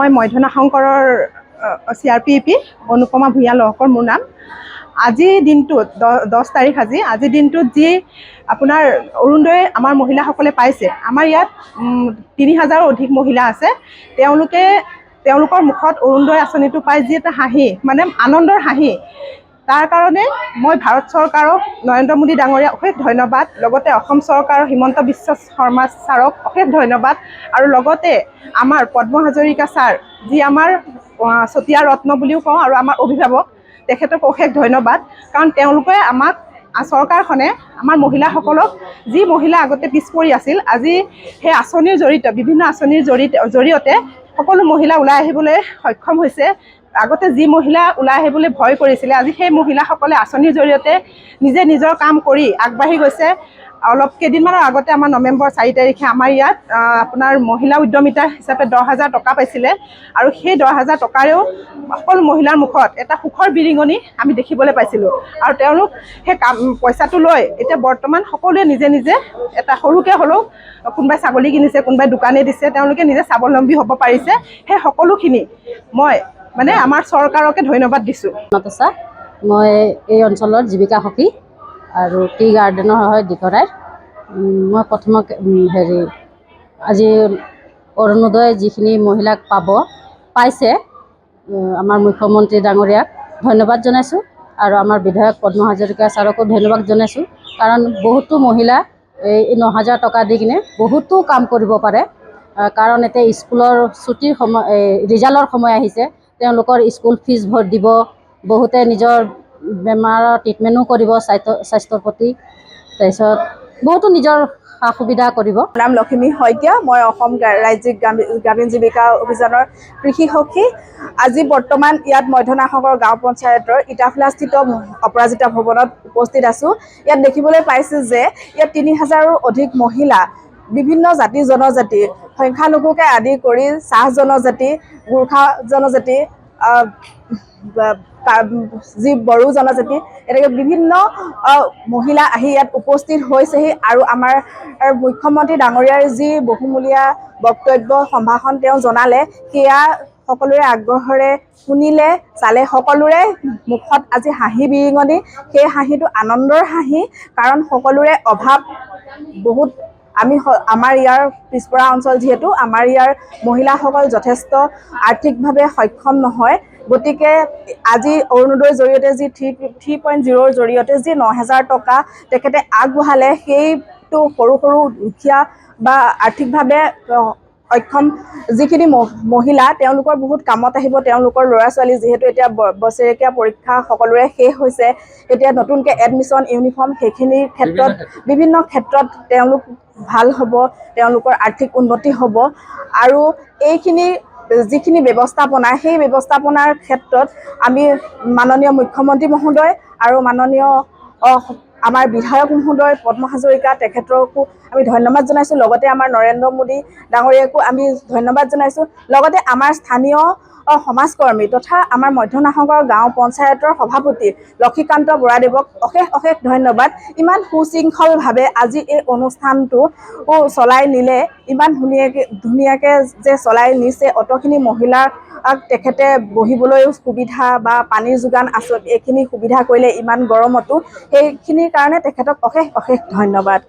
মই মধ্যনা শংকৰৰ CRPP অনুপমা ভূঞা লহকৰ মোৰ নাম। আজি দিনটোত 10 তাৰিখ আজিৰ দিনটোত যি আপোনাৰ অৰুণোদয় আমাৰ মহিলাসকলে পাইছে। আমাৰ ইয়াত 3000ৰো অধিক মহিলা আছে। তেওঁলোকৰ মুখত অৰুণোদয় আঁচনিটো পাই যি এটা হাঁহি, মানে আনন্দৰ হাঁহি, তাৰ কাৰণে মই ভাৰত চৰকাৰক, নৰেন্দ্ৰ মোদী ডাঙৰীয়া অশেষ ধন্যবাদ। লগতে অসম চৰকাৰৰ হিমন্ত বিশ্ব শৰ্মা ছাৰক অশেষ ধন্যবাদ। আৰু লগতে আমাৰ পদ্ম হাজৰিকা ছাৰ, যি আমাৰ চতিয়া ৰত্ন বুলিও কওঁ আৰু আমাৰ অভিভাৱক, তেখেতক অশেষ ধন্যবাদ। কাৰণ তেওঁলোকে আমাক, চৰকাৰখনে আমাৰ মহিলাসকলক, যি মহিলা আগতে পিছ পৰি আছিল, আজি সেই আঁচনিৰ জৰিয়তে, বিভিন্ন আঁচনিৰ জৰিয়তে সকলো মহিলা ওলাই আহিবলৈ সক্ষম হৈছে। আগতে যি মহিলা ওলাই আহিবলৈ ভয় কৰিছিলে, আজি সেই মহিলাসকলে আঁচনিৰ জৰিয়তে নিজে নিজৰ কাম কৰি আগবাঢ়ি গৈছে। অলপ কেইদিনমানৰ আগতে আমাৰ নৱেম্বৰ 4 তাৰিখে আমাৰ ইয়াত আপোনাৰ মহিলা উদ্যমিতা হিচাপে 10,000 টকা পাইছিলে। আৰু সেই 10,000 টকাৰেও সকলো মহিলাৰ মুখত এটা সুখৰ বিৰিঙণি আমি দেখিবলৈ পাইছিলোঁ। আৰু তেওঁলোক সেই পইচাটো লৈ এতিয়া বৰ্তমান সকলোৱে নিজে নিজে এটা সৰুকৈ হ'লেও, কোনোবাই ছাগলী কিনিছে, কোনোবাই দোকানে দিছে, তেওঁলোকে নিজে স্বাৱলম্বী হ'ব পাৰিছে। সেই সকলোখিনি মই আমাৰ চৰকাৰকে ধন্যবাদ দিছোঁ। মই এই অঞ্চলৰ জীৱিকা সখী আৰু টি গাৰ্ডেনৰ হয় দিকৰাই। মই প্ৰথমে আজি অৰুণোদয় যিখিনি মহিলাক পাইছে, আমাৰ মুখ্যমন্ত্ৰী ডাঙৰীয়াক ধন্যবাদ জনাইছোঁ। আৰু আমাৰ বিধায়ক পদ্ম হাজৰিকা ছাৰকো ধন্যবাদ জনাইছোঁ। কাৰণ বহুতো মহিলা এই 9,000 টকা দি কিনে বহুতো কাম কৰিব পাৰে। কাৰণ এতিয়া স্কুলৰ ছুটিৰ সময়, ৰিজাল্টৰ সময় আহিছে, তেওঁলোকৰ স্কুল ফিজ দিব, বহুতে নিজৰ বেমাৰৰ ট্ৰিটমেণ্টো কৰিব স্বাস্থ্যৰ প্ৰতি, তাৰপিছত বহুতো নিজৰ সা সুবিধা কৰিব। নাম লখিমী শইকীয়া, মই অসম ৰাজ্যিক গ্ৰামীণ জীৱিকা অভিযানৰ কৃষি সখী। আজি বৰ্তমান ইয়াত মধ্যনা শংকৰ গাঁও পঞ্চায়তৰ ইটাখোলাস্থিত অপৰাজিতা ভৱনত উপস্থিত আছোঁ। ইয়াত দেখিবলৈ পাইছোঁ যে ইয়াত 3000ৰো অধিক মহিলা, বিভিন্ন জাতি জনজাতি, সংখ্যালঘুকে আদি কৰি চাহ জনজাতি, গোৰ্খা জনজাতি, যি বড়ো জনজাতি, এনেকৈ বিভিন্ন মহিলা আহি ইয়াত উপস্থিত হৈছেহি। আৰু আমাৰ মুখ্যমন্ত্ৰী ডাঙৰীয়াৰ যি বহুমূলীয়া বক্তব্য সম্ভাষণ তেওঁ জনালে, সেয়া সকলোৰে আগ্ৰহেৰে শুনিলে, চালে। সকলোৰে মুখত আজি হাঁহি বিৰিঙণি, সেই হাঁহিটো আনন্দৰ হাঁহি। কাৰণ সকলোৰে অভাৱ বহুত। আমাৰ ইয়াৰ পিছপৰা অঞ্চল যিহেতু, আমাৰ ইয়াৰ মহিলাসকল যথেষ্ট আৰ্থিকভাৱে সক্ষম নহয়। গতিকে আজি অৰুণোদয়ৰ জৰিয়তে যি 3.0ৰ জৰিয়তে যি 9,000 টকা তেখেতে আগবঢ়ালে, সেইটো সৰু সৰু দুখীয়া বা আৰ্থিকভাৱে অক্ষম যিখিনি মহিলা, তেওঁলোকৰ বহুত কামত আহিব। তেওঁলোকৰ ল'ৰা ছোৱালী যিহেতু এতিয়া বছৰেকীয়া পৰীক্ষা সকলোৰে শেষ হৈছে, এতিয়া নতুনকৈ এডমিশ্যন, ইউনিফৰ্ম, সেইখিনিৰ ক্ষেত্ৰত বিভিন্ন ক্ষেত্ৰত তেওঁলোক ভাল হ'ব, তেওঁলোকৰ আৰ্থিক উন্নতি হ'ব। আৰু এইখিনি যিখিনি ব্যৱস্থাপনা, সেই ব্যৱস্থাপনাৰ ক্ষেত্ৰত আমি মাননীয় মুখ্যমন্ত্ৰী মহোদয় আৰু মাননীয় আমাৰ বিধায়ক মহোদয় পদ্ম হাজৰিকা, তেখেতকো আমি ধন্যবাদ জনাইছোঁ। লগতে আমাৰ নৰেন্দ্ৰ মোদী ডাঙৰীয়াকো আমি ধন্যবাদ জনাইছোঁ। লগতে আমাৰ স্থানীয় সমাজকৰ্মী তথা আমাৰ মধ্যনা শংকৰ গাঁও পঞ্চায়তৰ সভাপতি লক্ষীকান্ত বৰাদেৱক অশেষ ধন্যবাদ। ইমান সুশৃংখলভাৱে আজি এই অনুষ্ঠানটো চলাই নিলে, ইমান ধুনীয়াকৈ যে চলাই নিছে। অতখিনি মহিলাক তেখেতে বহিবলৈ সুবিধা বা পানীৰ যোগান এইখিনি সুবিধা কৰিলে ইমান গৰমতো, সেইখিনিৰ কাৰণে তেখেতক অশেষ ধন্যবাদ।